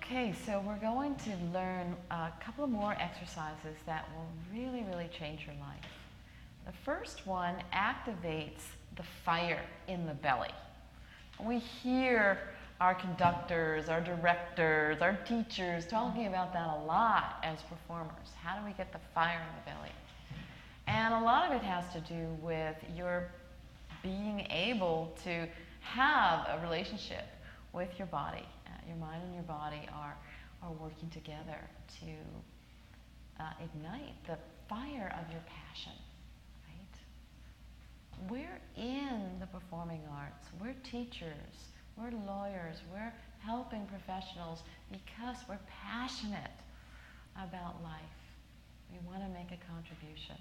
Okay, so we're going to learn a couple of more exercises that will really, really change your life. The first one activates the fire in the belly. We hear our conductors, our directors, our teachers talking about that a lot as performers. How do we get the fire in the belly? And a lot of it has to do with your being able to have a relationship with your body. Your mind and your body are working together to ignite the fire of your passion, right? We're in the performing arts. We're teachers. We're lawyers. We're helping professionals because we're passionate about life. We want to make a contribution.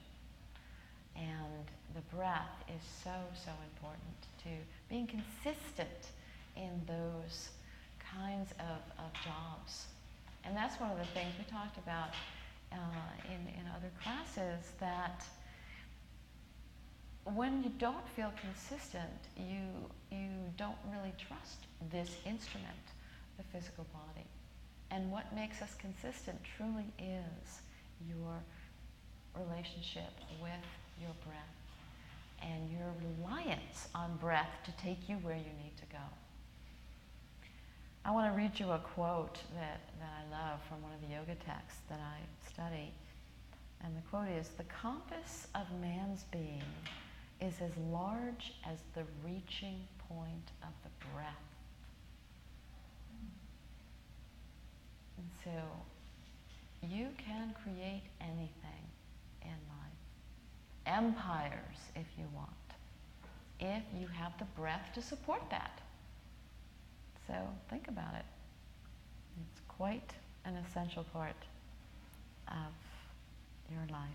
And the breath is so, so important to being consistent in those kinds of jobs. And that's one of the things we talked about in other classes, that when you don't feel consistent, you don't really trust this instrument, the physical body. And what makes us consistent truly is your relationship with your breath and your reliance on breath to take you where you need to go. I want to read you a quote that I love from one of the yoga texts that I study. And the quote is, "The compass of man's being is as large as the reaching point of the breath." And so you can create anything in life. Empires, if you want, if you have the breath to support that. So think about it. It's quite an essential part of your life.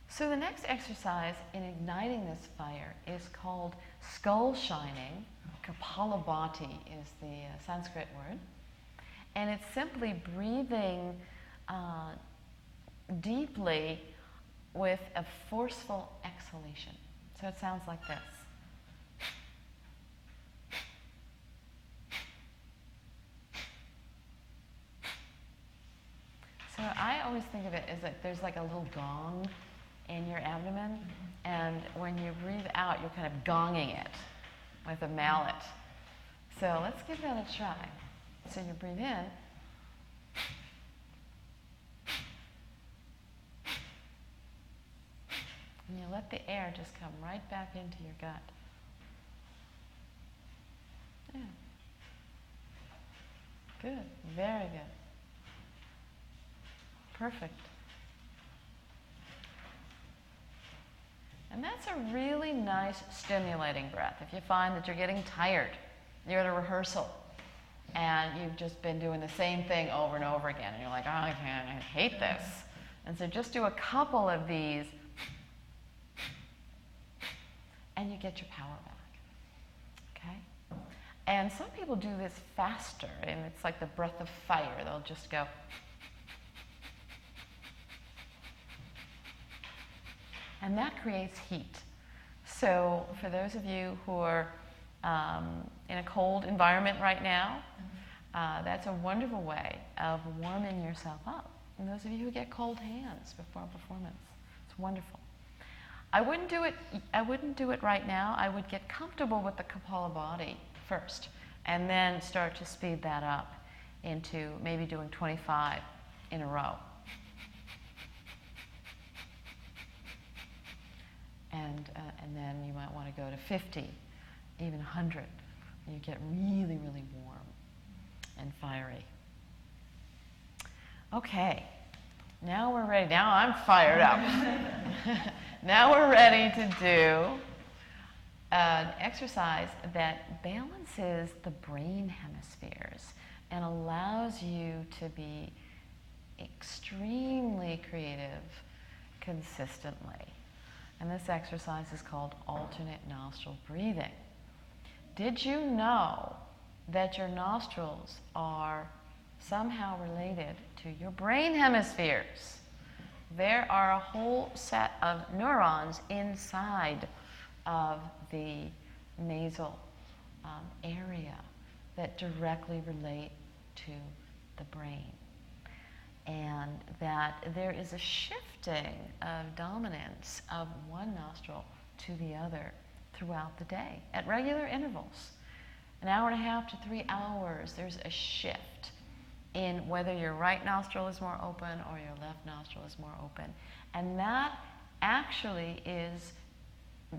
So the next exercise in igniting this fire is called skull shining. Kapalabhati is the Sanskrit word. And it's simply breathing deeply with a forceful exhalation. So it sounds like this. So I always think of it as like there's like a little gong in your abdomen, and when you breathe out, you're kind of gonging it with a mallet. So let's give that a try. So you breathe in, and you let the air just come right back into your gut. Yeah. Good, very good. Perfect. And that's a really nice stimulating breath. If you find that you're getting tired, you're at a rehearsal, and you've just been doing the same thing over and over again, and you're like, oh, I hate this. And so just do a couple of these, and you get your power back. Okay? And some people do this faster, and it's like the breath of fire. They'll just go. And that creates heat. So for those of you who are in a cold environment right now, that's a wonderful way of warming yourself up. And those of you who get cold hands before a performance, it's wonderful. I wouldn't do it right now. I would get comfortable with the Kapalabhati first, and then start to speed that up into maybe doing 25 in a row. And then you might want to go to 50, even 100. You get really, really warm and fiery. Okay, now we're ready. Now I'm fired up. Now we're ready to do an exercise that balances the brain hemispheres and allows you to be extremely creative consistently. And this exercise is called alternate nostril breathing. Did you know that your nostrils are somehow related to your brain hemispheres? There are a whole set of neurons inside of the nasal area that directly relate to the brain. And that there is a shifting of dominance of one nostril to the other throughout the day at regular intervals. An hour and a half to 3 hours, there's a shift in whether your right nostril is more open or your left nostril is more open. And that actually is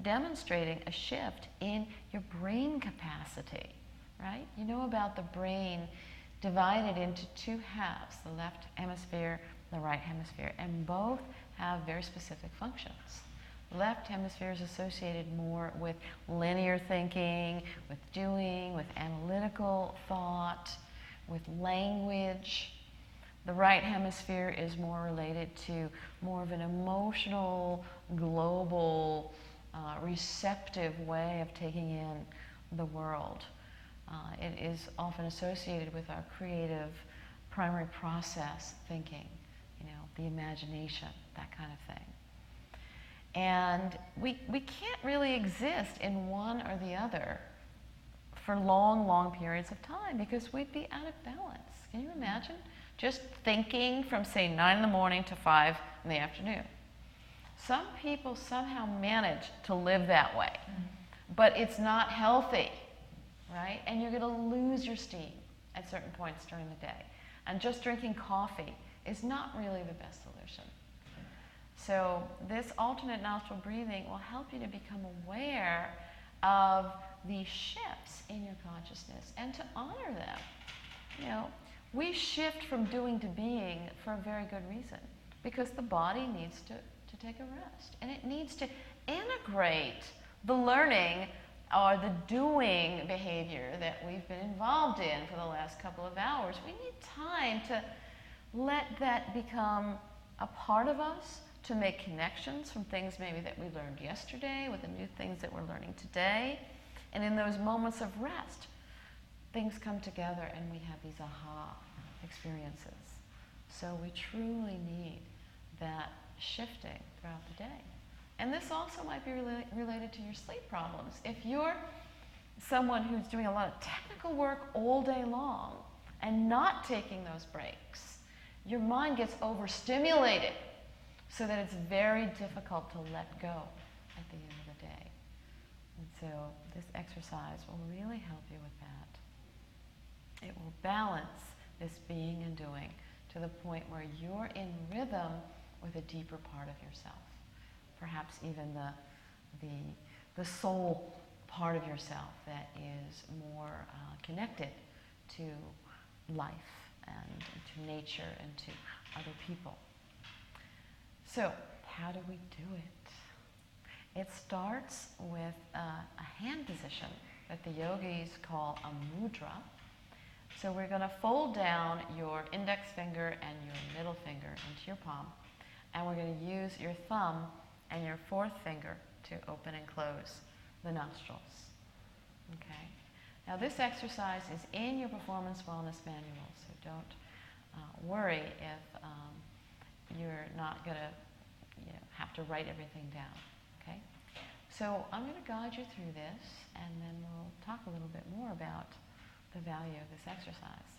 demonstrating a shift in your brain capacity, right? You know about the brain divided into two halves, the left hemisphere, the right hemisphere, and both have very specific functions. The left hemisphere is associated more with linear thinking, with doing, with analytical thought, with language. The right hemisphere is more related to more of an emotional, global, receptive way of taking in the world. It is often associated with our creative primary process thinking, the imagination, that kind of thing. And we can't really exist in one or the other for long, long periods of time because we'd be out of balance. Can you imagine? Just thinking from, say, 9 in the morning to 5 in the afternoon. Some people somehow manage to live that way, but it's not healthy, right? And you're going to lose your steam at certain points during the day. And just drinking coffee is not really the best solution. So this alternate nostril breathing will help you to become aware of these shifts in your consciousness and to honor them. We shift from doing to being for a very good reason, because the body needs to take a rest, and it needs to integrate the learning or the doing behavior that we've been involved in for the last couple of hours. We need time to let that become a part of us, to make connections from things maybe that we learned yesterday with the new things that we're learning today. And in those moments of rest, things come together and we have these aha experiences. So we truly need that shifting throughout the day. And this also might be related to your sleep problems. If you're someone who's doing a lot of technical work all day long and not taking those breaks, your mind gets overstimulated so that it's very difficult to let go at the end of the day. And so this exercise will really help you with that. It will balance this being and doing to the point where you're in rhythm with a deeper part of yourself. Perhaps even the soul part of yourself that is more connected to life and to nature and to other people. So, how do we do it? It starts with a hand position that the yogis call a mudra. So we're going to fold down your index finger and your middle finger into your palm, and we're going to use your thumb and your fourth finger to open and close the nostrils. Okay? Now this exercise is in your Performance Wellness Manual, so don't worry if you're not going to have to write everything down. Okay? So I'm going to guide you through this, and then we'll talk a little bit more about the value of this exercise.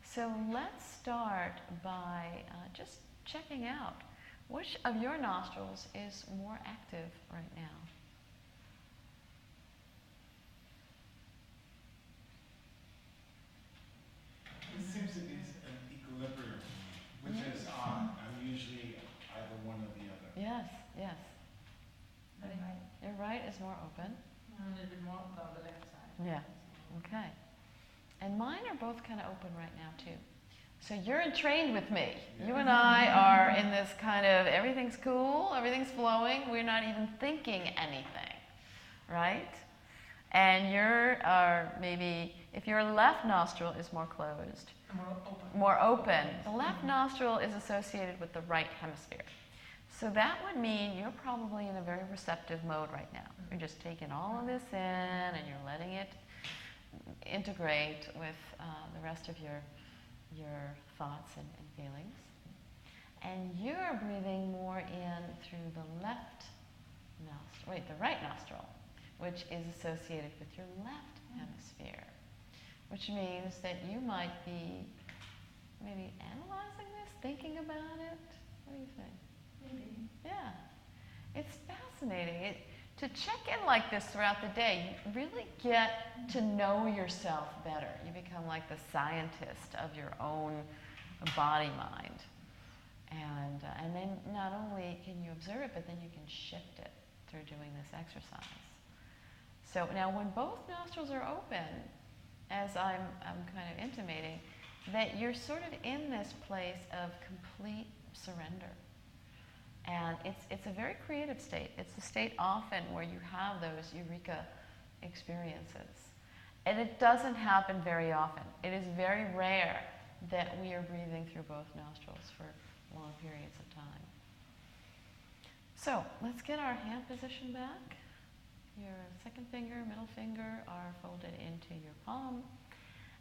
So let's start by just checking out which of your nostrils is more active right now. It seems to be an equilibrium, which is odd. I'm usually either one or the other. Yes, yes. Right. Your right is more open. A little bit more on the left side. Yeah. Okay. And mine are both kind of open right now too. So you're entrained with me. Yeah. You and I are in this kind of everything's cool, everything's flowing, we're not even thinking anything, right? And maybe, if your left nostril is more closed, more open, the left nostril is associated with the right hemisphere. So that would mean you're probably in a very receptive mode right now. You're just taking all of this in and you're letting it integrate with the rest of your thoughts and feelings. And you're breathing more in through the right nostril, which is associated with your left hemisphere, which means that you might be maybe analyzing this, thinking about it. What do you think? Maybe. Yeah, it's fascinating. To check in like this throughout the day, you really get to know yourself better. You become like the scientist of your own body-mind. And then not only can you observe it, but then you can shift it through doing this exercise. So now when both nostrils are open, as I'm kind of intimating, that you're sort of in this place of complete surrender. And it's a very creative state. It's a state often where you have those eureka experiences. And it doesn't happen very often. It is very rare that we are breathing through both nostrils for long periods of time. So let's get our hand position back. Your second finger, middle finger are folded into your palm.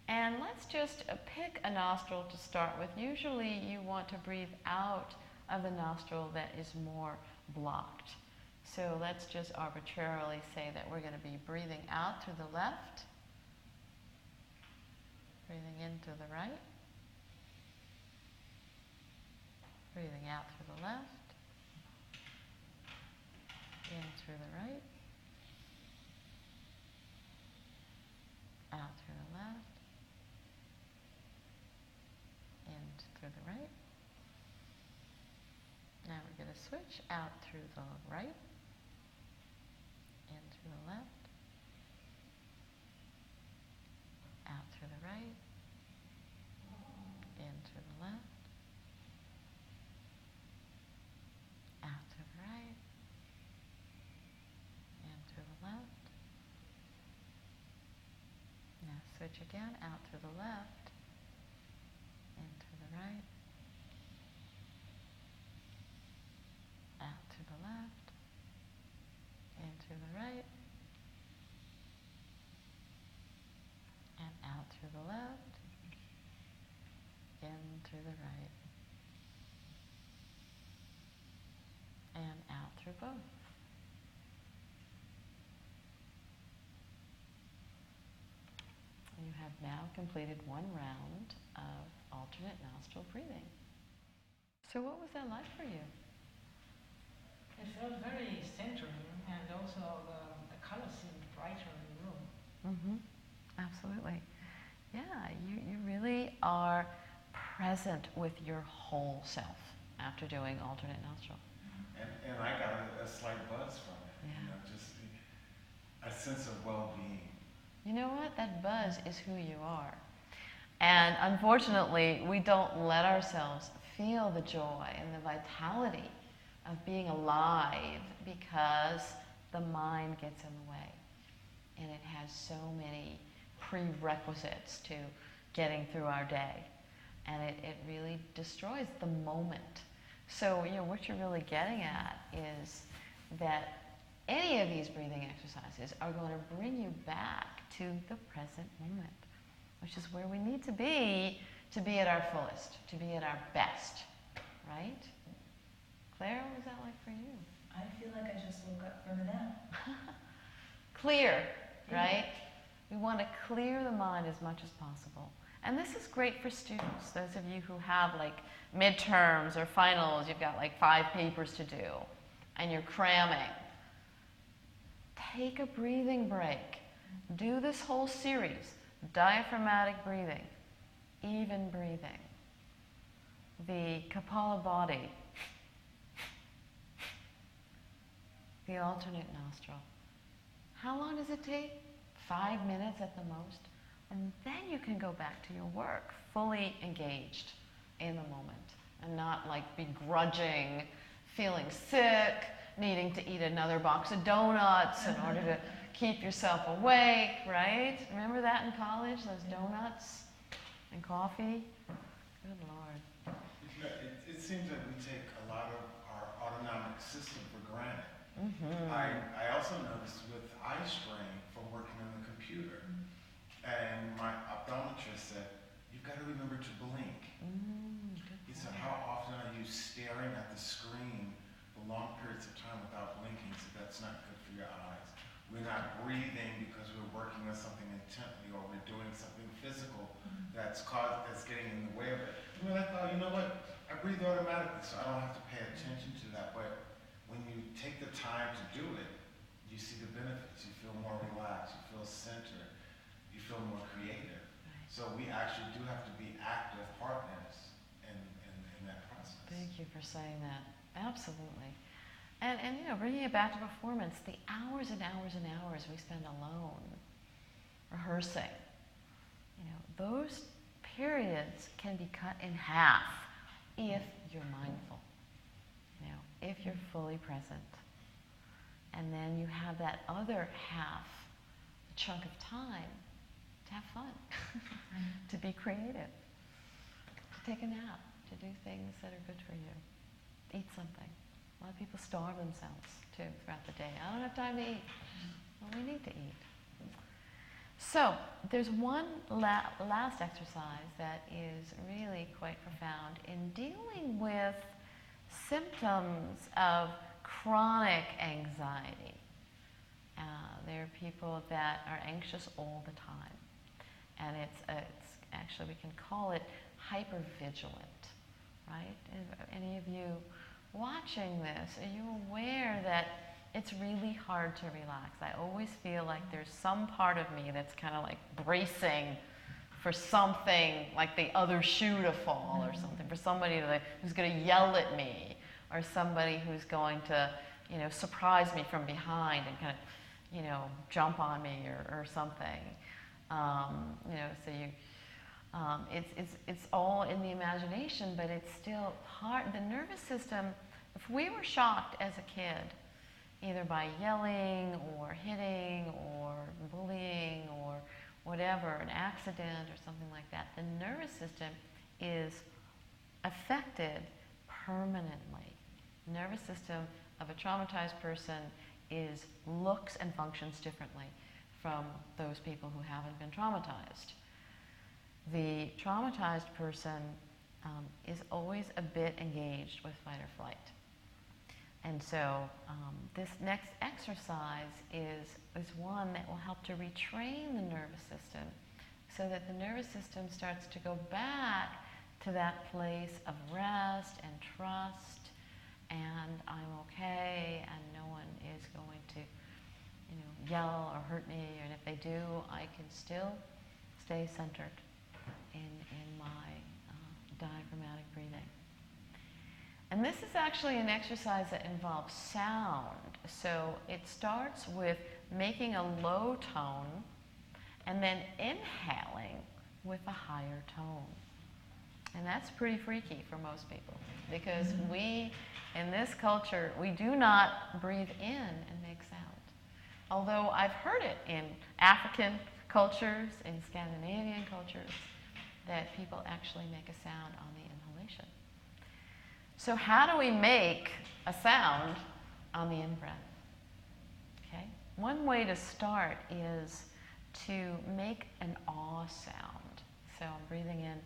And let's just pick a nostril to start with. Usually you want to breathe out of the nostril that is more blocked. So let's just arbitrarily say that we're going to be breathing out through the left, breathing into the right, breathing out through the left, in through the right, out through the left, in through the right. Now we're going to switch out through the right, in through the left, out through the right, in through the left, out through the right, in through the left. Now switch again, out through the left, in through the right, out through the left, in through the right, and out through the left, in through the right, and out through both. You have now completed one round of alternate nostril breathing. So what was that like for you? It felt very centering, and also the color seemed brighter in the room. Mm-hmm. Absolutely. Yeah, you really are present with your whole self after doing alternate nostril. And I got a slight buzz from it, Yeah. you know, just a sense of well-being. You know what? That buzz is who you are. And unfortunately, we don't let ourselves feel the joy and the vitality of being alive because the mind gets in the way. And it has so many prerequisites to getting through our day. And it really destroys the moment. So, you know, what you're really getting at is that any of these breathing exercises are going to bring you back to the present moment, which is where we need to be at our fullest, to be at our best, right? Claire, what was that like for you? I feel like I just woke up from a nap. Clear, right? We want to clear the mind as much as possible. And this is great for students, those of you who have like midterms or finals, you've got like 5 papers to do, and you're cramming. Take a breathing break. Do this whole series, diaphragmatic breathing, even breathing, the Kapalabhati, the alternate nostril. How long does it take? 5 minutes at the most. And then you can go back to your work, fully engaged in the moment, and not like begrudging, feeling sick, needing to eat another box of donuts in order to keep yourself awake, right? Remember that in college, those donuts and coffee? Good Lord. You know, it seems that we take a lot of our autonomic system for granted. Mm-hmm. I also noticed with eye strain from working on the computer, and my optometrist said, you've got to remember to blink. He said, how often are you staring at the screen for long periods of time without blinking? So that's not good for your eyes. We're not breathing because we're working on something intently or we're doing something physical that's getting in the way of it. And we're like, oh, you know what? I breathe automatically, so I don't have to pay attention to that. But when you take the time to do it, you see the benefits. You feel more relaxed. You feel centered. You feel more creative. So we actually do have to be active partners in that process. Thank you for saying that. Absolutely. And you know, bringing it back to performance, the hours and hours and hours we spend alone rehearsing, you know, those periods can be cut in half if you're mindful, you know, if you're fully present. And then you have that other half, chunk of time to have fun, to be creative, to take a nap, to do things that are good for you, eat something. A lot of people starve themselves, too, throughout the day. I don't have time to eat. Well, we need to eat. So, there's one last exercise that is really quite profound in dealing with symptoms of chronic anxiety. There are people that are anxious all the time. And it's actually, we can call it hypervigilant, right? Any of you watching this, are you aware that it's really hard to relax? I always feel like there's some part of me that's kind of like bracing for something, like the other shoe to fall or something, for somebody who's going to yell at me, or somebody who's going to, you know, surprise me from behind and kind of, you know, jump on me or something. You know, so it's all in the imagination, but it's still hard. The nervous system, if we were shocked as a kid, either by yelling or hitting or bullying or whatever, an accident or something like that, the nervous system is affected permanently. The nervous system of a traumatized person looks and functions differently from those people who haven't been traumatized. The traumatized person is always a bit engaged with fight or flight. And so this next exercise is one that will help to retrain the nervous system so that the nervous system starts to go back to that place of rest and trust, and I'm okay, and no one is going to, you know, yell or hurt me, and if they do, I can still stay centered in my diaphragmatic breathing. And this is actually an exercise that involves sound. So it starts with making a low tone and then inhaling with a higher tone. And that's pretty freaky for most people, because we, in this culture, we do not breathe in and make sound. Although I've heard it in African cultures, in Scandinavian cultures, that people actually make a sound on the inhalation. So how do we make a sound on the in-breath? Okay? One way to start is to make an awe sound. So I'm breathing in.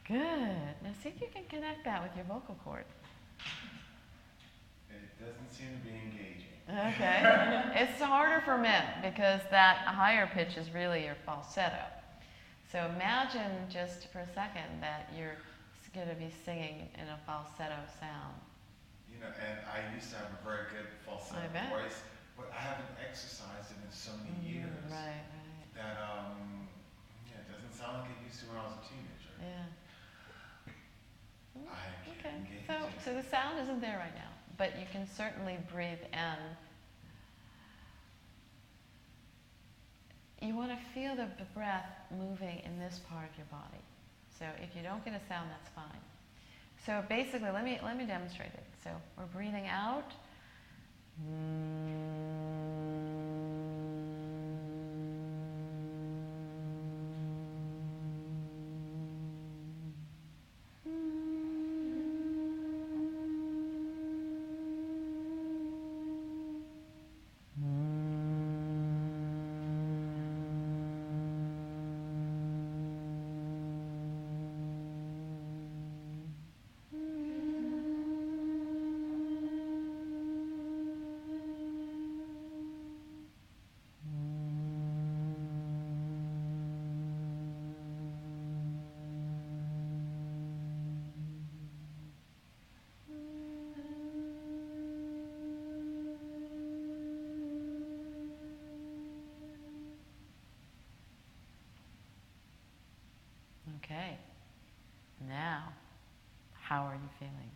Good. Now see if you can connect that with your vocal cord. It doesn't seem to be engaging. Okay. It's harder for men because that higher pitch is really your falsetto. So imagine just for a second that you're going to be singing in a falsetto sound. You know, and I used to have a very good falsetto voice, but I haven't exercised it in so many years. Right. That it doesn't sound like it used to when I was a teenager. Yeah. I Okay. can't engage. So the sound isn't there right now, but you can certainly breathe in. You want to feel the breath moving in this part of your body. So if you don't get a sound, that's fine. So basically, let me demonstrate it. So we're breathing out. How are you feeling?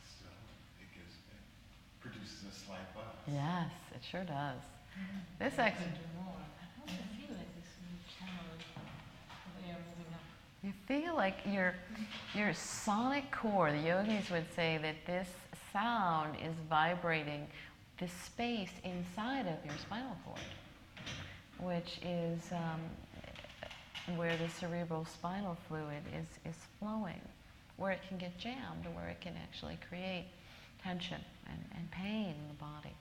Still, it produces a slight buzz. Yes, it sure does. This I actually, can do more. I also feel like this little channel of air moving up. you feel like your sonic core, the yogis would say that this sound is vibrating the space inside of your spinal cord, which is where the cerebral spinal fluid is flowing, where it can get jammed, where it can actually create tension and pain in the body.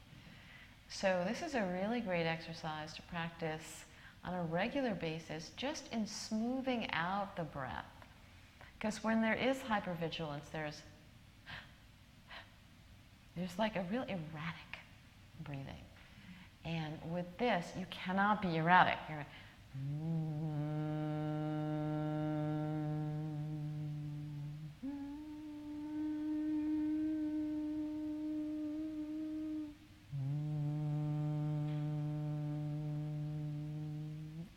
So this is a really great exercise to practice on a regular basis, just in smoothing out the breath. Because when there is hypervigilance, there's like a real erratic breathing. And with this, you cannot be erratic. You're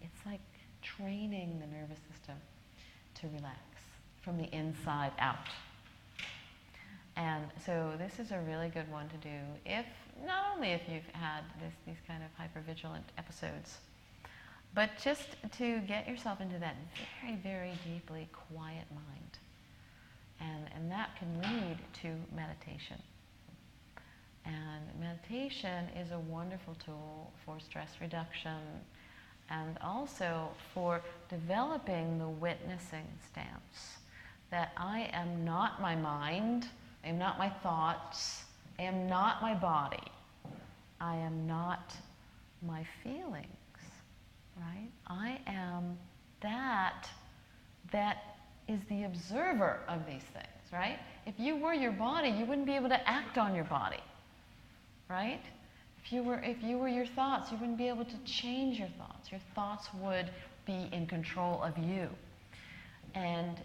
it's like training the nervous system to relax from the inside out. And so this is a really good one to do if, not only if you've had these kind of hypervigilant episodes, but just to get yourself into that very, very deeply quiet mind. And that can lead to meditation. And meditation is a wonderful tool for stress reduction and also for developing the witnessing stance that I am not my mind, I am not my thoughts, I am not my body, I am not my feelings, right? I am that is the observer of these things, right? If you were your body, you wouldn't be able to act on your body, right? If you were your thoughts, you wouldn't be able to change your thoughts. Your thoughts would be in control of you. And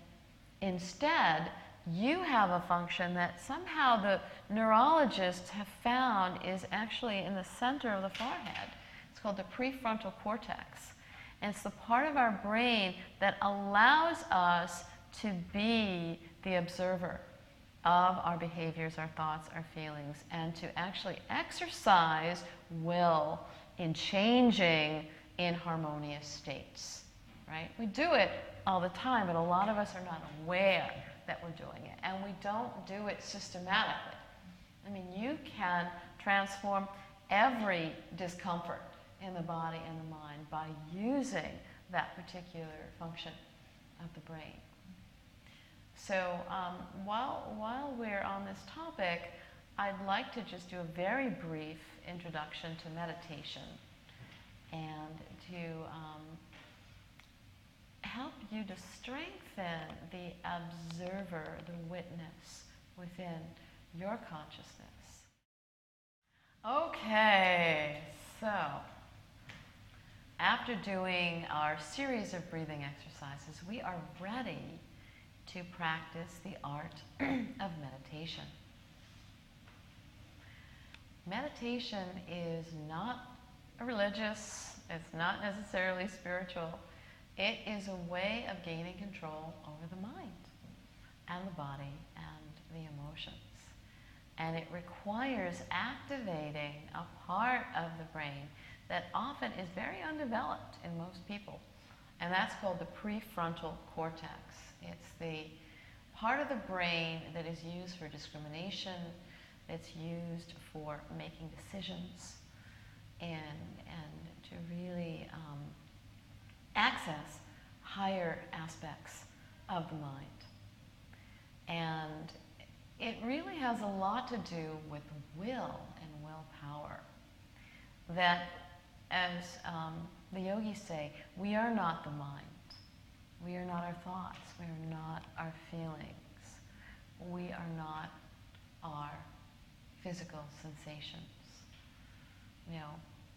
instead, you have a function that somehow the neurologists have found is actually in the center of the forehead. It's called the prefrontal cortex. And it's the part of our brain that allows us to be the observer of our behaviors, our thoughts, our feelings, and to actually exercise will in changing in harmonious states, right? We do it all the time, but a lot of us are not aware that we're doing it, and we don't do it systematically. I mean, you can transform every discomfort in the body and the mind by using that particular function of the brain. So while we're on this topic, I'd like to just do a very brief introduction to meditation and to help you to strengthen the observer, the witness within your consciousness. Okay, so after doing our series of breathing exercises, we are ready to practice the art of meditation. Meditation is not religious, it's not necessarily spiritual. It is a way of gaining control over the mind and the body and the emotions. And it requires activating a part of the brain that often is very undeveloped in most people. And that's called the prefrontal cortex. It's the part of the brain that is used for discrimination, that's used for making decisions, and to really access higher aspects of the mind. And it really has a lot to do with will and willpower. That, as the yogis say, we are not the mind. We are not our thoughts. We are not our feelings. We are not our physical sensations. You know,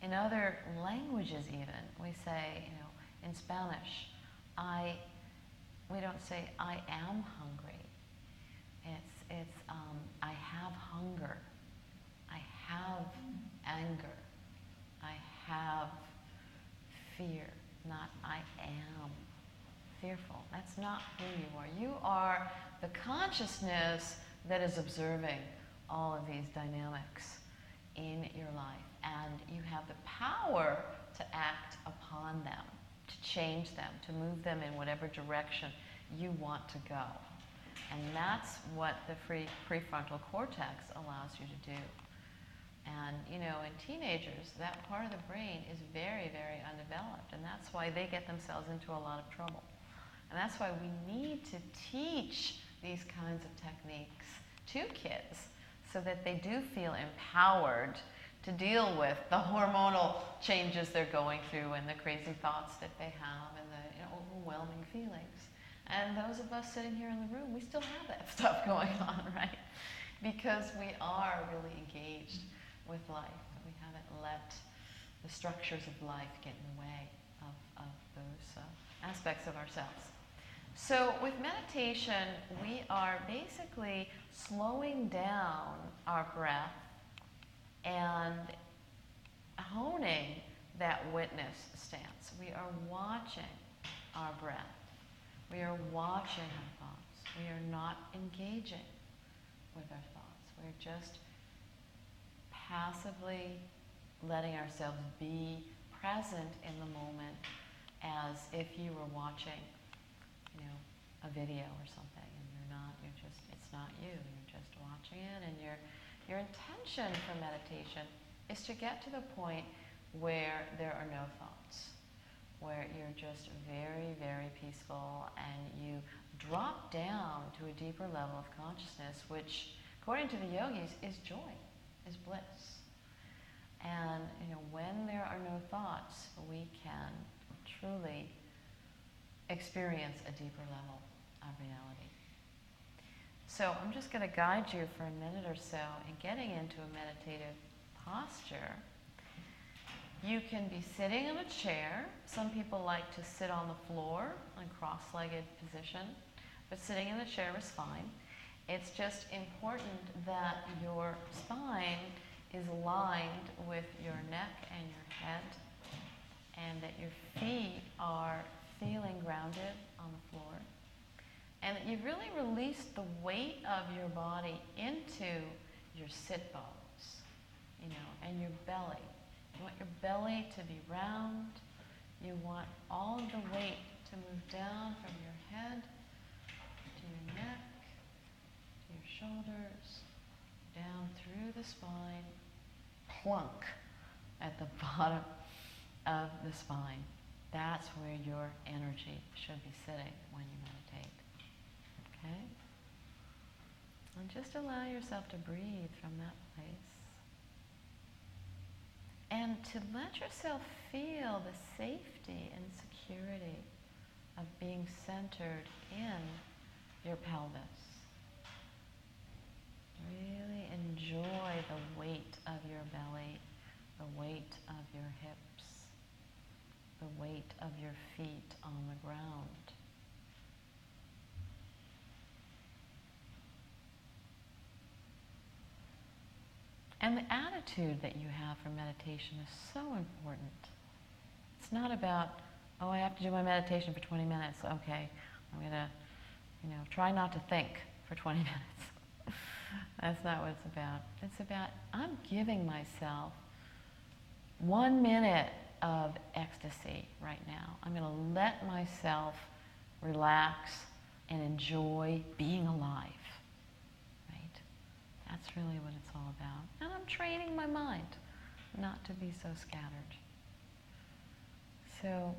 in other languages even, we say, you know, in Spanish, we don't say I am hungry. It's I have hunger. I have anger. I have fear, not I am fearful. That's not who you are. You are the consciousness that is observing all of these dynamics in your life. And you have the power to act upon them, to change them, to move them in whatever direction you want to go. And that's what the prefrontal cortex allows you to do. And, in teenagers, that part of the brain is very, very undeveloped. And that's why they get themselves into a lot of trouble. And that's why we need to teach these kinds of techniques to kids so that they do feel empowered to deal with the hormonal changes they're going through and the crazy thoughts that they have and the overwhelming feelings. And those of us sitting here in the room, we still have that stuff going on, right? Because we are really engaged with life. We haven't let the structures of life get in the way of those aspects of ourselves. So with meditation, we are basically slowing down our breath and honing that witness stance. We are watching our breath. We are watching our thoughts. We are not engaging with our thoughts. We're just passively letting ourselves be present in the moment as if you were watching, a video or something, and it's not you. You're just watching it, and your intention for meditation is to get to the point where there are no thoughts, where you're just very, very peaceful, and you drop down to a deeper level of consciousness, which, according to the yogis, is joy, is bliss. And, when there are no thoughts, we can truly experience a deeper level of reality. So I'm just going to guide you for a minute or so in getting into a meditative posture. You can be sitting in a chair. Some people like to sit on the floor in a cross-legged position, but sitting in the chair is fine. It's just important that your spine is aligned with your neck and your head, and that your feet are feeling grounded on the floor, and that you really release the weight of your body into your sit bones, and your belly. You want your belly to be round. You want all of the weight to move down from your head to your neck, to your shoulders, down through the spine, plunk at the bottom of the spine. That's where your energy should be sitting when you meditate. Okay? And just allow yourself to breathe from that place. And to let yourself feel the safety and security of being centered in your pelvis. Really enjoy the weight of your belly, the weight of your hips, the weight of your feet on the ground. And the attitude that you have for meditation is so important. It's not about, I have to do my meditation for 20 minutes. Okay, I'm going to, try not to think for 20 minutes. That's not what it's about. It's about, I'm giving myself 1 minute of ecstasy right now. I'm going to let myself relax and enjoy being alive. Right? That's really what it's all about. And I'm training my mind not to be so scattered. So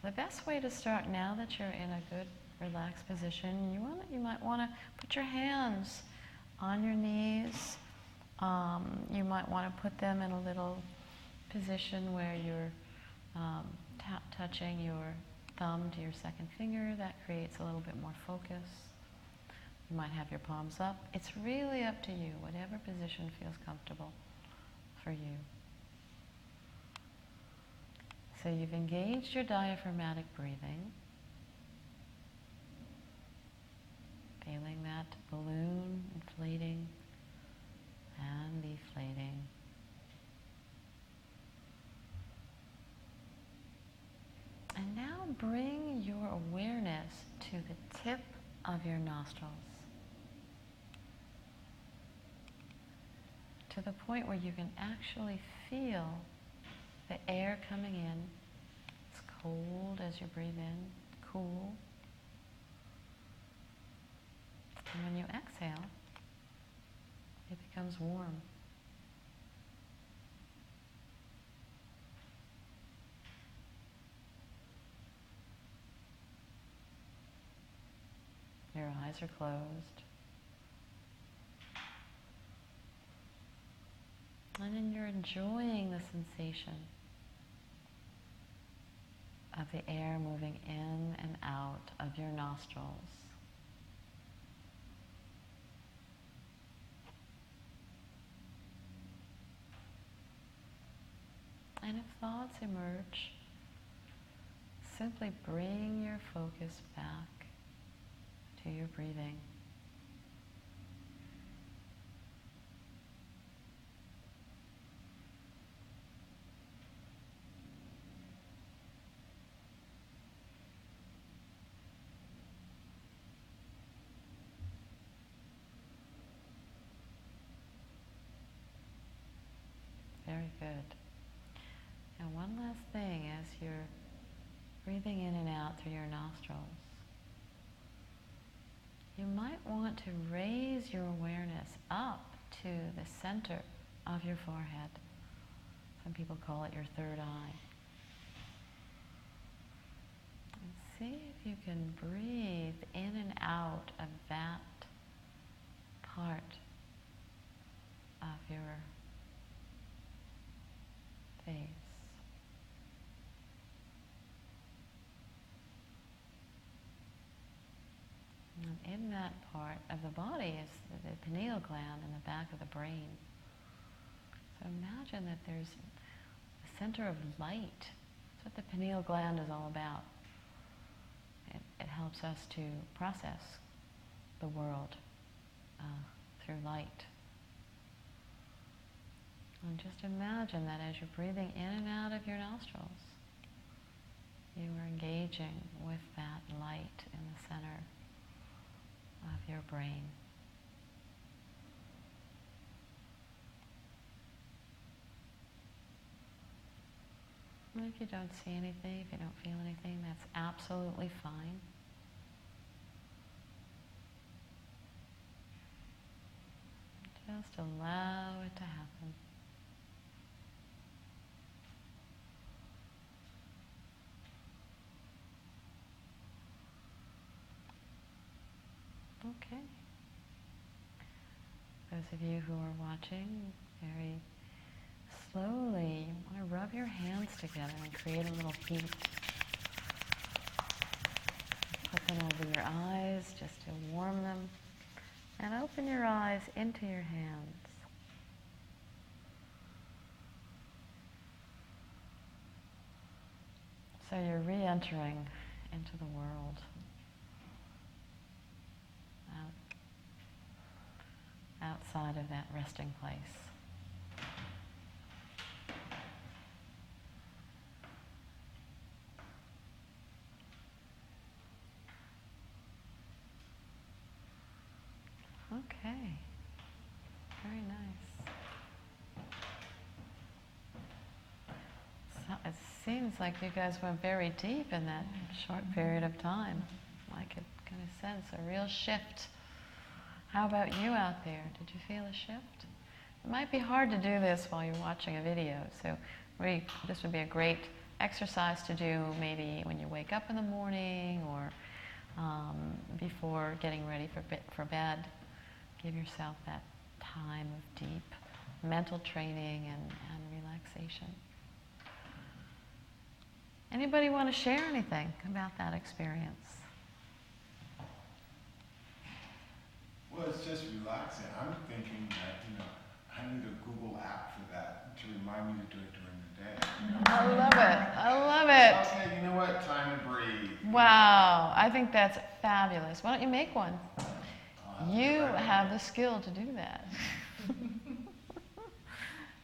the best way to start, now that you're in a good relaxed position, you might want to put your hands on your knees. You might want to put them in a little position where you're touching your thumb to your second finger. That creates a little bit more focus. You might have your palms up. It's really up to you, whatever position feels comfortable for you. So you've engaged your diaphragmatic breathing, feeling that balloon inflating and deflating. And now bring your awareness to the tip of your nostrils, to the point where you can actually feel the air coming in. It's cold as you breathe in, cool. And when you exhale, it becomes warm. Your eyes are closed. And then you're enjoying the sensation of the air moving in and out of your nostrils. And if thoughts emerge, simply bring your focus back to your breathing. Very good. And one last thing, as you're breathing in and out through your nostrils, you might want to raise your awareness up to the center of your forehead. Some people call it your third eye. And see if you can breathe in and out of that part of your face. And in that part of the body is the pineal gland in the back of the brain. So imagine that there's a center of light. That's what the pineal gland is all about. It helps us to process the world through light. And just imagine that as you're breathing in and out of your nostrils, you are engaging with that light in the center of your brain. And if you don't see anything, if you don't feel anything, that's absolutely fine. Just allow it to happen. Okay. Those of you who are watching, very slowly, you want to rub your hands together and create a little heat. Put them over your eyes just to warm them. And open your eyes into your hands. So you're re-entering into the world. Outside of that resting place. Okay, very nice. So it seems like you guys went very deep in that short period of time. I could kind of sense a real shift. How about you out there? Did you feel a shift? It might be hard to do this while you're watching a video, so this would be a great exercise to do maybe when you wake up in the morning or before getting ready for bed. Give yourself that time of deep mental training and relaxation. Anybody want to share anything about that experience? Well, it's just relaxing. I'm thinking that, I need a Google app for that to remind me to do it during the day. I love it. I love it. Okay, you know what? Time to breathe. Wow, I think that's fabulous. Why don't you make one? You have the skill to do that.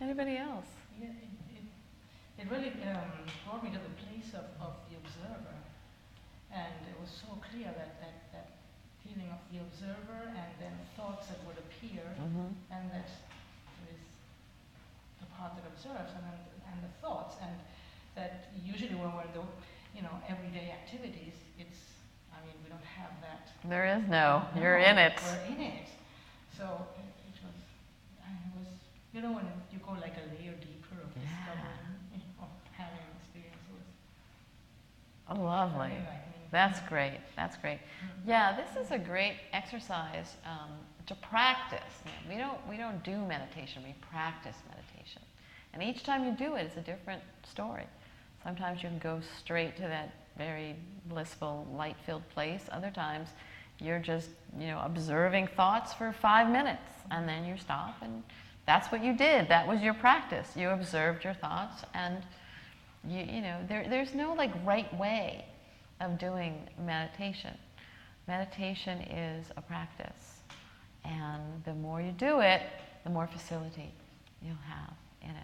Anybody else? Yeah, it really brought me to the place of the observer. And it was so clear that feeling of the observer and then thoughts that would appear, and that there is the part that observes and the thoughts, and that usually when we're in the everyday activities, we don't have that. There is no, you're in it. We're in it. So it was when you go like a layer deeper of discovering, of having an experience, it was lovely. That's great. That's great. Yeah, this is a great exercise to practice. We don't do meditation. We practice meditation, and each time you do it, it's a different story. Sometimes you can go straight to that very blissful, light-filled place. Other times, you're just observing thoughts for 5 minutes, and then you stop, and that's what you did. That was your practice. You observed your thoughts, and there's no right way of doing meditation. Meditation is a practice, and the more you do it, the more facility you'll have in it.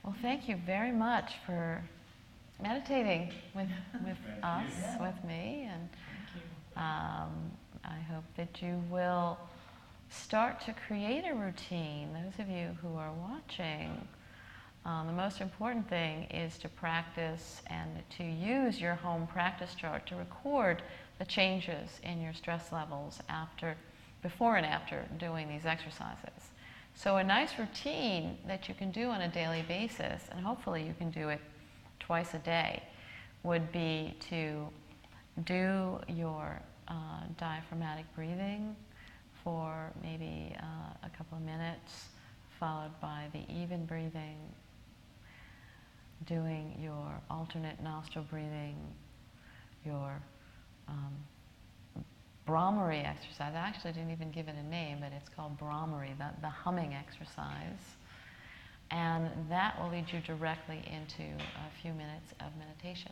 Well, thank you very much for meditating with us, with me, and I hope that you will start to create a routine. Those of you who are watching, the most important thing is to practice and to use your home practice chart to record the changes in your stress levels before and after doing these exercises. So a nice routine that you can do on a daily basis, and hopefully you can do it twice a day, would be to do your diaphragmatic breathing for maybe a couple of minutes, followed by the even breathing, doing your alternate nostril breathing, your Brahmari exercise. I actually didn't even give it a name, but it's called Brahmari, the humming exercise. And that will lead you directly into a few minutes of meditation.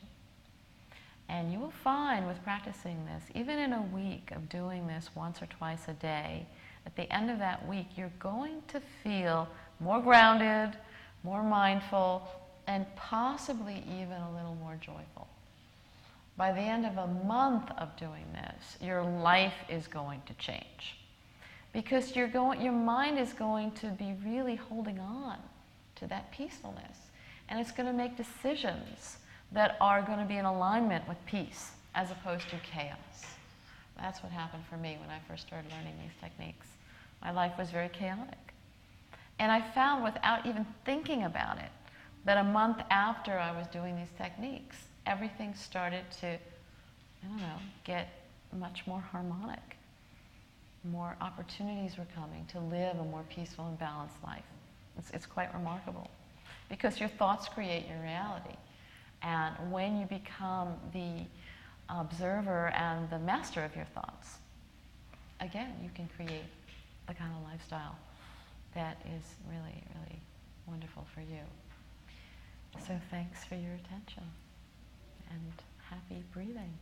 And you will find with practicing this, even in a week of doing this once or twice a day, at the end of that week, you're going to feel more grounded, more mindful, and possibly even a little more joyful. By the end of a month of doing this, your life is going to change. Because your mind is going to be really holding on to that peacefulness. And it's going to make decisions that are going to be in alignment with peace as opposed to chaos. That's what happened for me when I first started learning these techniques. My life was very chaotic. And I found, without even thinking about it, that a month after I was doing these techniques, everything started to, get much more harmonic. More opportunities were coming to live a more peaceful and balanced life. It's quite remarkable. Because your thoughts create your reality. And when you become the observer and the master of your thoughts, again, you can create the kind of lifestyle that is really, really wonderful for you. So thanks for your attention and happy breathing.